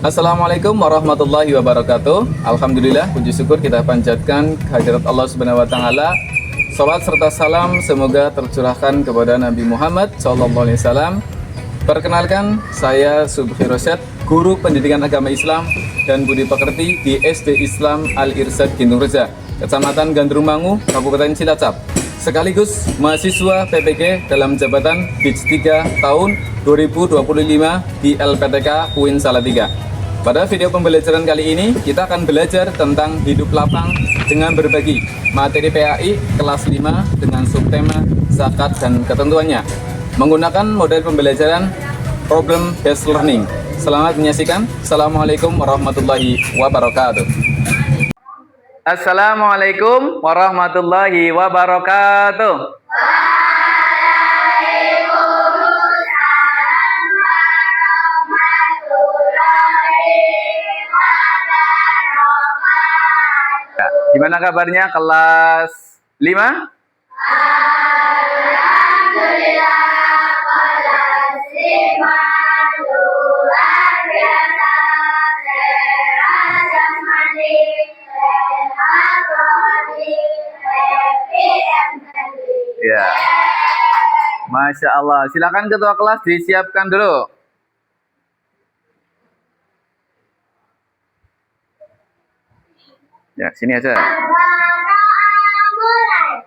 Assalamualaikum warahmatullahi wabarakatuh. Alhamdulillah, puji syukur kita panjatkan kehadirat Allah Subhanahu wa taala. Salawat serta salam semoga tercurahkan kepada Nabi Muhammad SAW. Perkenalkan, saya Subhi Rosyad, guru pendidikan agama Islam dan budi pekerti di SD Islam Al-Irsyad Gintung Reja, Kecamatan Gandrumangu, Kabupaten Cilacap. Sekaligus mahasiswa PPG dalam jabatan BIDS 3 tahun 2025 di LPTK UIN Salatiga. Pada video pembelajaran kali ini, kita akan belajar tentang hidup lapang dengan berbagi materi PAI kelas 5 dengan subtema zakat dan ketentuannya, menggunakan model pembelajaran problem based learning. Selamat menyaksikan. Assalamualaikum warahmatullahi wabarakatuh. Assalamualaikum warahmatullahi wabarakatuh. Gimana kabarnya kelas 5? Alhamdulillah, kelas 5 luar biasa, sehat jasmani, sehat rohani, happy and healthy. Ya, Masya Allah. Silakan ketua kelas disiapkan dulu. Ya, sini aja. Mulai.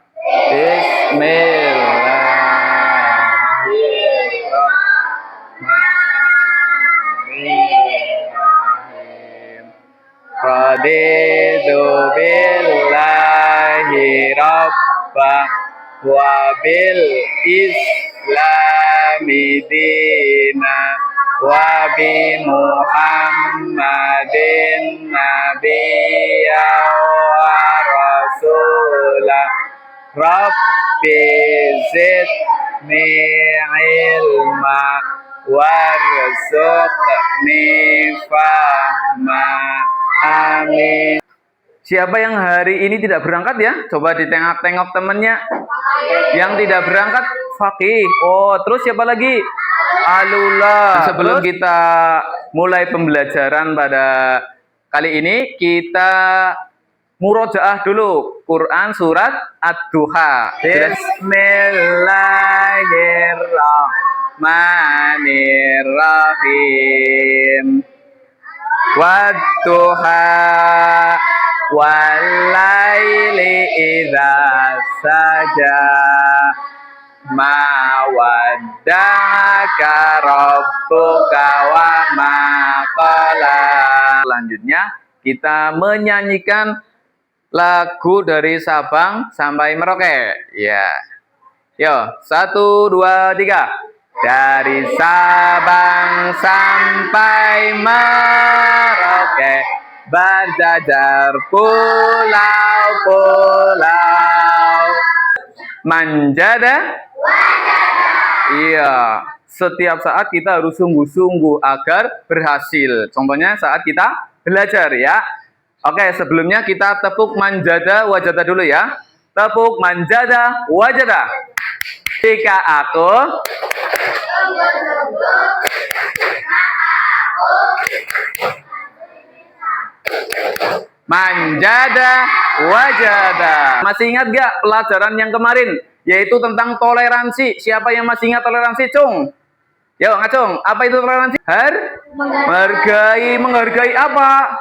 Bismillahirrahmanirrahim. Raditu billahi rabbah wa bil islami dina wa bi Muhammadin nabiyya wa rasulah. Rabbi zidni ilma warzuqni fahma. Amin. Siapa yang hari ini tidak berangkat ya? Coba ditengok-tengok temannya. Yang tidak berangkat Fakih. Oh, terus siapa lagi? Alula. Sebelum kita mulai pembelajaran pada kali ini, kita murojaah dulu Quran surat Ad-Duha. Bismillahirrahmanirrahim. Wadduha walaili idza saja ma wadda'aka rabbuka wa ma qala. Selanjutnya kita menyanyikan lagu dari Sabang sampai Merauke. Ya. Yo, 1 2 3. Dari Sabang sampai Merauke, berjajar pulau-pulau. Manjada? Iya, setiap saat kita harus sungguh-sungguh agar berhasil. Contohnya saat kita belajar ya. Oke, sebelumnya kita tepuk manjada wajada dulu ya. Tepuk manjada wajada. Jika aku manjada wajada. Masih ingat gak pelajaran yang kemarin? Yaitu tentang toleransi. Siapa yang masih ingat toleransi, Cung? Yo, Ngacung, apa itu toleransi? Menghargai apa?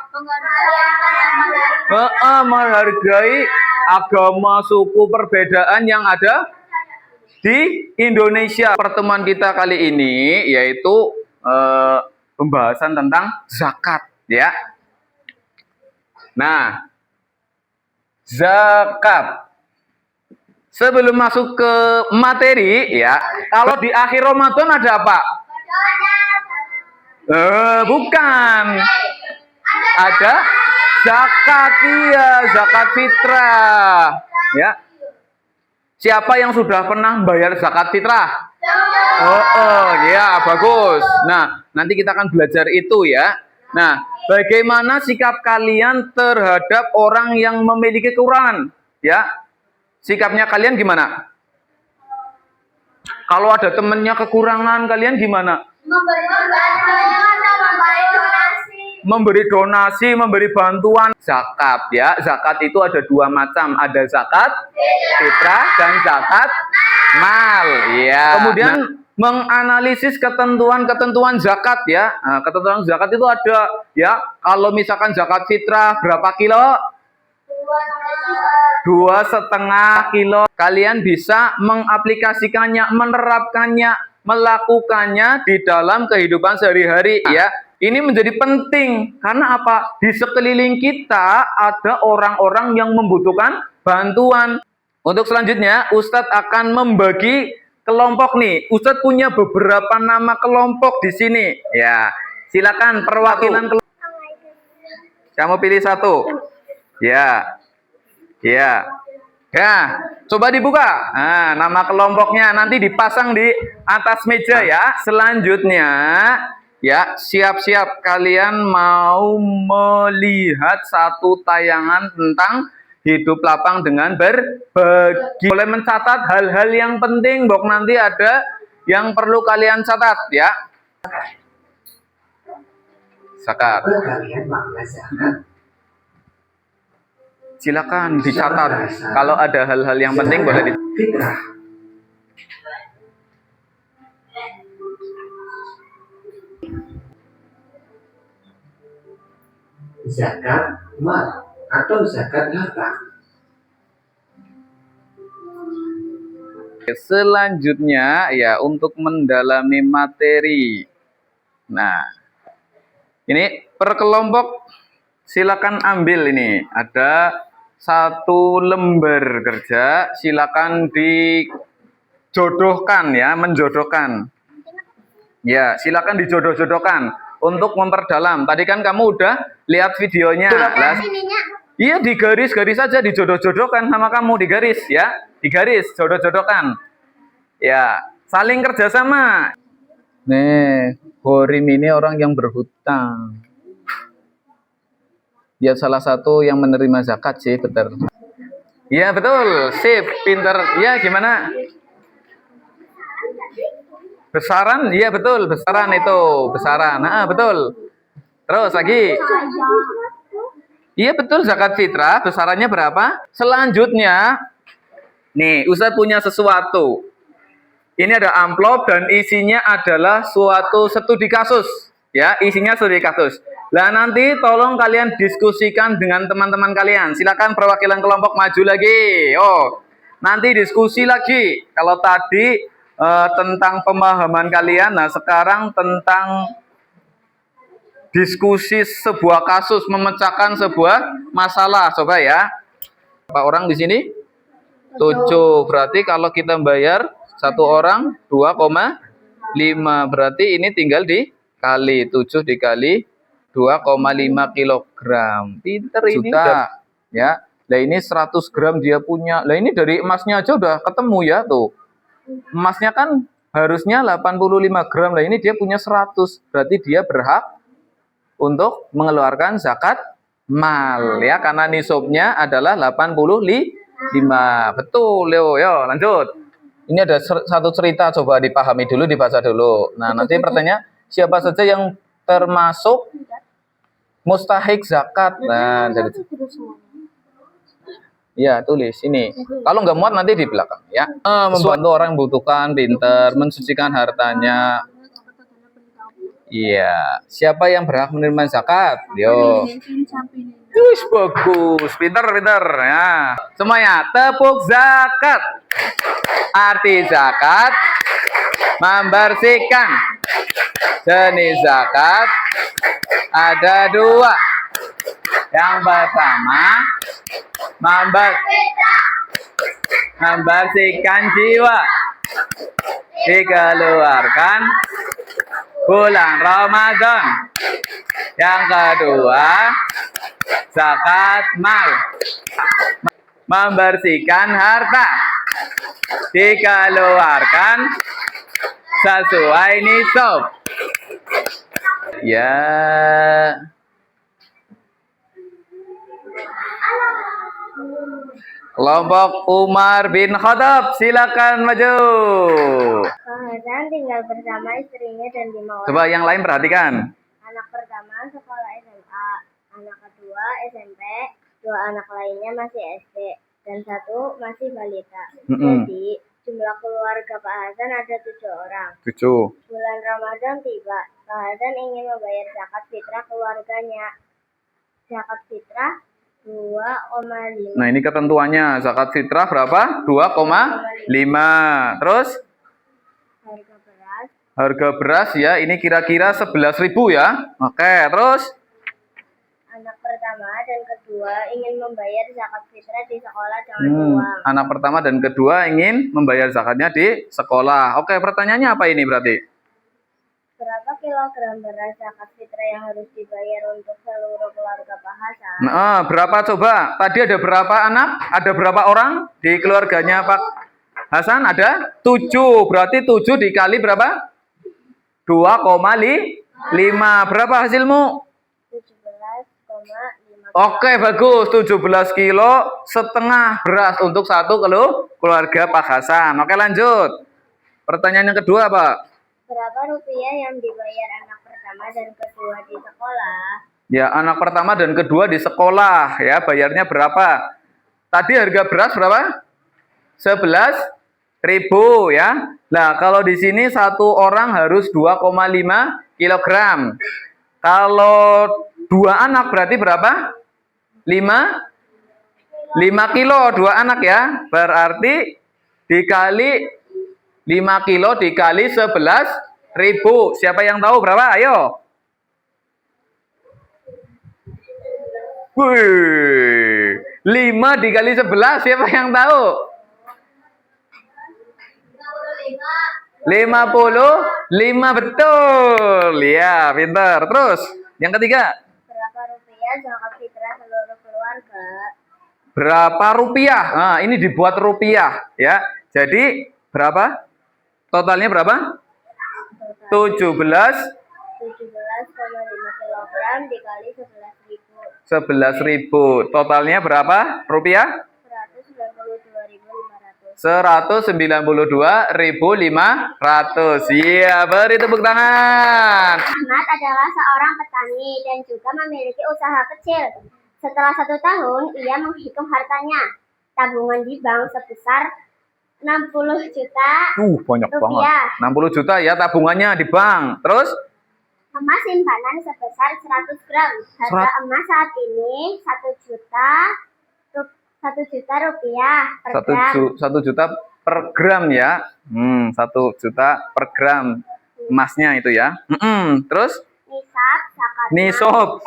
Menghargai agama, suku, perbedaan yang ada di Indonesia. Pertemuan kita kali ini yaitu pembahasan tentang zakat, ya. Nah, zakat. Sebelum masuk ke materi, ya, kalau di akhir Ramadan ada apa? Bukan. Ada zakat, ya, zakat fitrah. Ya. Siapa yang sudah pernah bayar zakat fitrah? Ya, bagus. Nah, nanti kita akan belajar itu ya. Nah, bagaimana sikap kalian terhadap orang yang memiliki kekurangan? Ya. Sikapnya kalian gimana? Kalau ada temennya kekurangan, kalian gimana? Memberi donasi. memberi donasi, memberi bantuan. Zakat ya, zakat itu ada dua macam, ada zakat fitrah dan zakat mal. Ya. Kemudian menganalisis ketentuan-ketentuan zakat ya. Nah, ketentuan zakat itu ada ya. Kalau misalkan zakat fitrah berapa kilo? 2,5 kilo. Kalian bisa mengaplikasikannya, menerapkannya, melakukannya di dalam kehidupan sehari-hari ya. Ini menjadi penting karena apa? Di sekeliling kita ada orang-orang yang membutuhkan bantuan. Untuk selanjutnya, Ustadz akan membagi kelompok nih. Ustadz punya beberapa nama kelompok di sini. Ya, silakan perwakilan kelompok. Kamu pilih satu. Ya, ya, ya. Coba dibuka. Nah, nama kelompoknya nanti dipasang di atas meja ya. Selanjutnya, ya, siap-siap kalian mau melihat satu tayangan tentang hidup lapang dengan berbagi. Boleh mencatat hal-hal yang penting, Bok, nanti ada yang perlu kalian catat ya. Zakat. Kalian makna zakat. Silakan dicatat. Kalau ada hal-hal yang penting boleh di Fitrah. Zakat mal atau zakat harta. Selanjutnya ya untuk mendalami materi. Nah, ini per kelompok silakan ambil ini. Ada satu lembar kerja, silakan dijodohkan ya, menjodohkan. Ya, silakan dijodoh-jodohkan untuk memperdalam. Tadi kan kamu udah lihat videonya. Iya, digaris-garis saja, dijodoh-jodohkan sama kamu, digaris ya. Digaris, jodoh-jodohkan. Ya, saling kerjasama. Nih, Horim ini orang yang berhutang. Dia salah satu yang menerima zakat sih, betul. Iya, betul. Sip, pinter. Ya, gimana? Besaran? Iya, betul. Besaran itu. Besaran. Nah, betul. Terus lagi. Iya, betul. Zakat fitrah. Besarannya berapa? Selanjutnya, nih, Ustadz punya sesuatu. Ini ada amplop dan isinya adalah suatu studi kasus. Ya, isinya studi kasus. Nah, nanti tolong kalian diskusikan dengan teman-teman kalian. Silakan perwakilan kelompok maju lagi. Oh, nanti diskusi lagi. Kalau tadi tentang pemahaman kalian, nah sekarang tentang diskusi sebuah kasus, memecahkan sebuah masalah. Coba ya. Berapa orang di sini? 7. Berarti kalau kita bayar satu orang 2,5. Berarti ini tinggal dikali 7 dikali 2,5 kilogram. Pinter ini. Juta. Ya. Nah ini 100 gram dia punya. Nah ini dari emasnya aja udah ketemu ya tuh. Emasnya kan harusnya 85 gram. Nah ini dia punya 100. Berarti dia berhak untuk mengeluarkan zakat mal ya, karena nisabnya adalah 85. Betul, yo lanjut. Ini ada satu cerita, coba dipahami dulu, dibaca dulu. Nah, nanti pertanyaan siapa saja yang termasuk mustahik zakat. Nah, dari ya, tulis ini. Kalau nggak muat nanti di belakang ya. Membantu orang yang membutuhkan, pinter, mensucikan hartanya. Iya, siapa yang berhak menerima zakat? Yo. Wih, bagus, pinter ya. Semuanya tepuk zakat. Arti zakat membersihkan. Jenis zakat ada 2. Yang pertama membersihkan jiwa, dikeluarkan bulan Ramadan. Yang kedua zakat mal, membersihkan harta, dikeluarkan sesuai nisab. Ya. Kelompok Umar bin Khattab, silakan maju. Hasan tinggal bersama istrinya dan 5 orang. Coba yang lain perhatikan. Anak pertama sekolah SMP anak kedua SMP, 2 anak lainnya masih SD, dan 1 masih balita. Jadi, jumlah keluarga Pak Hasan ada 7 orang. 7. Bulan Ramadan tiba. Pak Hasan ingin membayar zakat fitrah keluarganya. Zakat fitrah 2,5. Nah, ini ketentuannya. Zakat fitrah berapa? 2,5. Terus Harga beras harga beras ya, ini kira-kira 11.000 ya. Oke, terus anak pertama dan kedua ingin membayar zakat fitrah di sekolah dengan uang. anak pertama dan kedua ingin membayar zakatnya di sekolah. Oke, pertanyaannya apa ini berarti? Berapa kilogram beras zakat fitrah yang harus dibayar untuk seluruh keluarga Pak Hasan? Nah, berapa coba? Tadi ada berapa anak? Ada berapa orang di keluarganya Pak Hasan? Ada 7. Berarti 7 dikali berapa? 2,5. Berapa hasilmu? 17,5. Oke, bagus. 17 kilo setengah beras untuk satu keluarga Pak Hasan. Oke, lanjut. Pertanyaan yang kedua, Pak. Berapa rupiah yang dibayar anak pertama dan kedua di sekolah? Ya, anak pertama dan kedua di sekolah. Ya, bayarnya berapa? Tadi harga beras berapa? 11.000 ya. Nah, kalau di sini satu orang harus 2,5 kilogram. Kalau 2 anak berarti berapa? 5 kilo 2 anak ya. Berarti dikali 5 kilo dikali 11.000. Siapa yang tahu berapa? Ayo. Wih, 5 dikali 11. Siapa yang tahu? 55, betul. Ya, pintar. Terus, yang ketiga. Berapa rupiah zakat fitrah seluruh keluarga? Berapa rupiah? Nah, ini dibuat rupiah ya. Jadi, berapa? Totalnya berapa? 17,5 kilogram dikali 11.000. 11.000. Totalnya berapa rupiah? 192.500. Iya, beri tepuk tangan. Ahmad adalah seorang petani dan juga memiliki usaha kecil. Setelah 1 tahun, ia menghitung hartanya. Tabungan di bank sebesar 60 juta Banyak rupiah. banget. 60 juta ya tabungannya di bank. Terus? Emas simpanan sebesar 100 gram. Harga emas saat ini 1 juta rupiah per gram. 1 juta per gram ya. 1 juta per gram emasnya itu ya. Terus? Nisab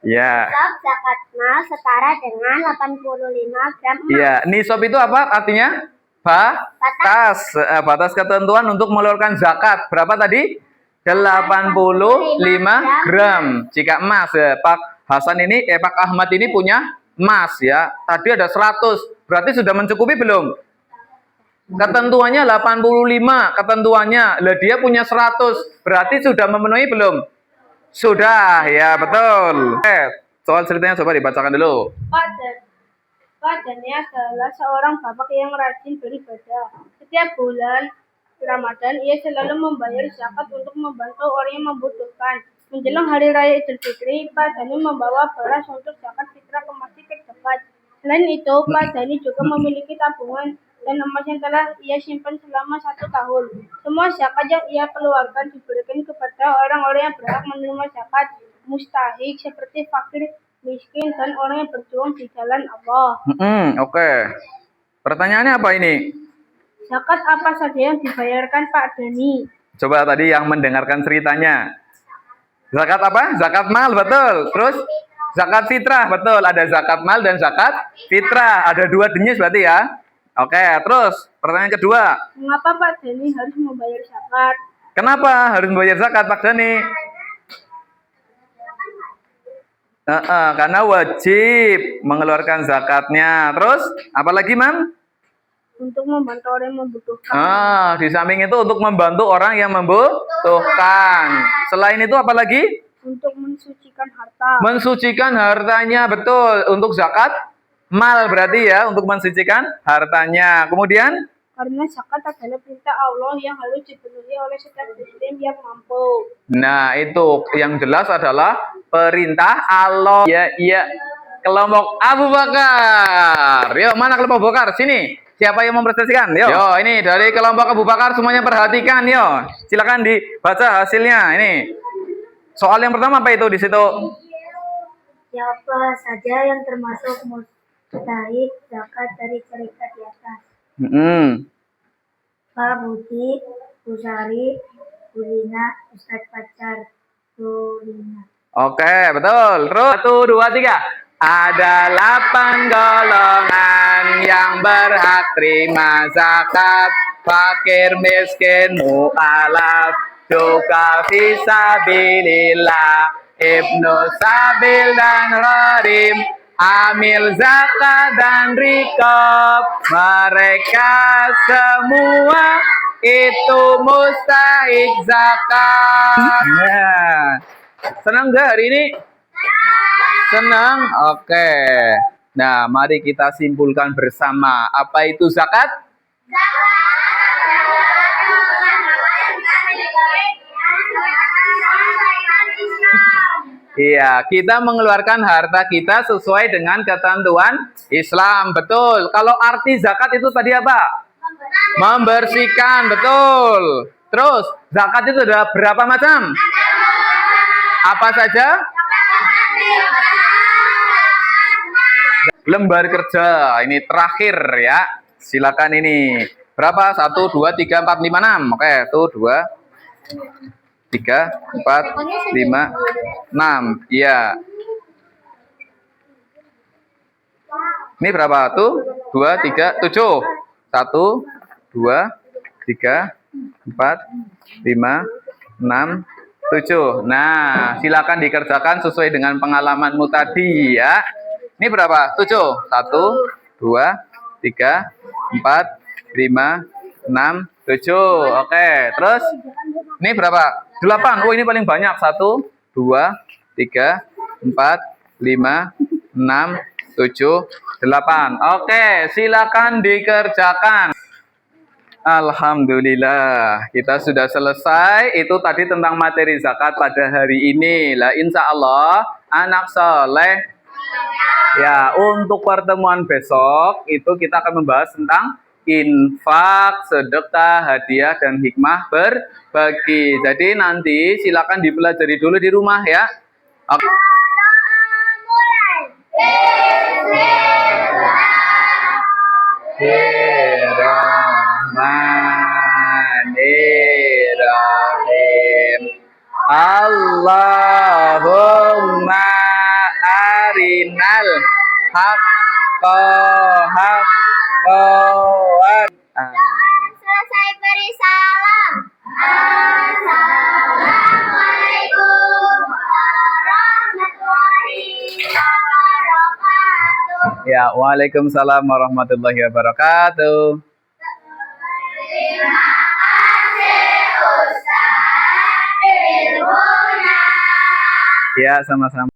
Ya. zakat mal setara dengan 85 gram emas. Ya, nisab itu apa artinya? Batas ketentuan untuk mengeluarkan zakat. Berapa tadi? 85 gram. Jika emas ya, Pak Ahmad ini punya emas ya. Tadi ada 100. Berarti sudah mencukupi belum? Ketentuannya 85 ketentuannya. Lah dia punya 100. Berarti sudah memenuhi belum? Sudah, ya betul. Soal ceritanya coba dibacakan dulu. Pak Dani adalah seorang bapak yang rajin beribadah. Setiap bulan Ramadan, ia selalu membayar zakat untuk membantu orang yang membutuhkan. Menjelang Hari Raya Idul Fitri, Pak Dani membawa beras untuk zakat fitrah ke masjid terdekat. Selain itu, Pak Dani juga memiliki tabungan dan emas yang telah ia simpan selama 1 tahun. Semua zakat yang ia keluarkan diberikan kepada orang-orang yang berhak menerima zakat mustahik seperti fakir, miskin, dan orang yang berjuang di jalan Allah. Oke. Pertanyaannya apa ini? Zakat apa saja yang dibayarkan Pak Dani? Coba tadi yang mendengarkan ceritanya. Zakat apa? Zakat mal, betul. Terus zakat fitrah, betul. Ada zakat mal dan zakat fitrah. Ada 2 jenis berarti ya. Oke, terus pertanyaan kedua. Mengapa Pak Dani harus membayar zakat? Kenapa harus membayar zakat, Pak Dani? Karena wajib mengeluarkan zakatnya. Terus, apa lagi, Mam? Untuk membantu orang yang membutuhkan. Di samping itu untuk membantu orang yang membutuhkan. Selain itu apa lagi? Untuk mensucikan harta. Mensucikan hartanya, betul. Untuk zakat mal berarti ya, untuk mensucikan hartanya. Kemudian? Karena zakat adalah perintah Allah yang harus dipenuhi oleh setiap muslim yang mampu. Nah, itu yang jelas adalah perintah Allah. Ya, iya. Kelompok Abu Bakar. Yuk, mana kelompok Abu Bakar? Sini. Siapa yang mempresentasikan? Yo, ini dari kelompok Abu Bakar semuanya perhatikan. Yo, silakan dibaca hasilnya. Ini soal yang pertama apa itu di situ? Siapa saja yang termasuk mustahik zakat dari cerita di atas? Pak Budi, Bu Sari, Bu Lina, Ustadz Pacar, Bu Lina. Oke, betul. Terus 1, 2, 3. Ada 8 golongan yang berhak terima zakat. Fakir, miskin, mu'alaf, juga fisabilillah, ibnu sabil dan gharim, amil zakat dan rikab. Mereka semua itu mustahik zakat. Nah, senang nggak hari ini? Senang? Oke. Nah, mari kita simpulkan bersama. Apa itu zakat? Iya, kita mengeluarkan harta kita sesuai dengan ketentuan Islam. Betul. Kalau arti zakat itu tadi apa? Membersihkan. Betul. Terus, zakat itu ada berapa macam? Apa saja? Lembar kerja. Ini terakhir ya. Silakan ini. Berapa? 1, 2, 3, 4, 5, 6. Oke, tuh 2, 3, 4, 5, 6. Iya. Ini berapa? Tuh 2, 3, 7. 1, 2, 3, 4, 5, 6, 7. Nah, silakan dikerjakan sesuai dengan pengalamanmu tadi ya. Ini berapa? 7. 1, 2, 3, 4, 5, 6, 7. Oke, terus ini berapa? 8. Oh, ini paling banyak. 1, 2, 3, 4, 5, 6, 7, 8. Oke, silakan dikerjakan. Alhamdulillah, kita sudah selesai. Itu tadi tentang materi zakat pada hari ini. Lah, insya Allah anak soleh. Ya, untuk pertemuan besok itu kita akan membahas tentang infak, sedekah, hadiah, dan hikmah berbagi. Jadi nanti silakan dipelajari dulu di rumah ya. Oke. Bismillahirrahmanirrahim. Allahumma arinal haqqa haqqan. Selesai beri salam. Assalamualaikum warahmatullahi wabarakatuh. Ya, waalaikumsalam warahmatullahi wabarakatuh. Terima kasih Ustaz ilmunya. Ya, sama-sama.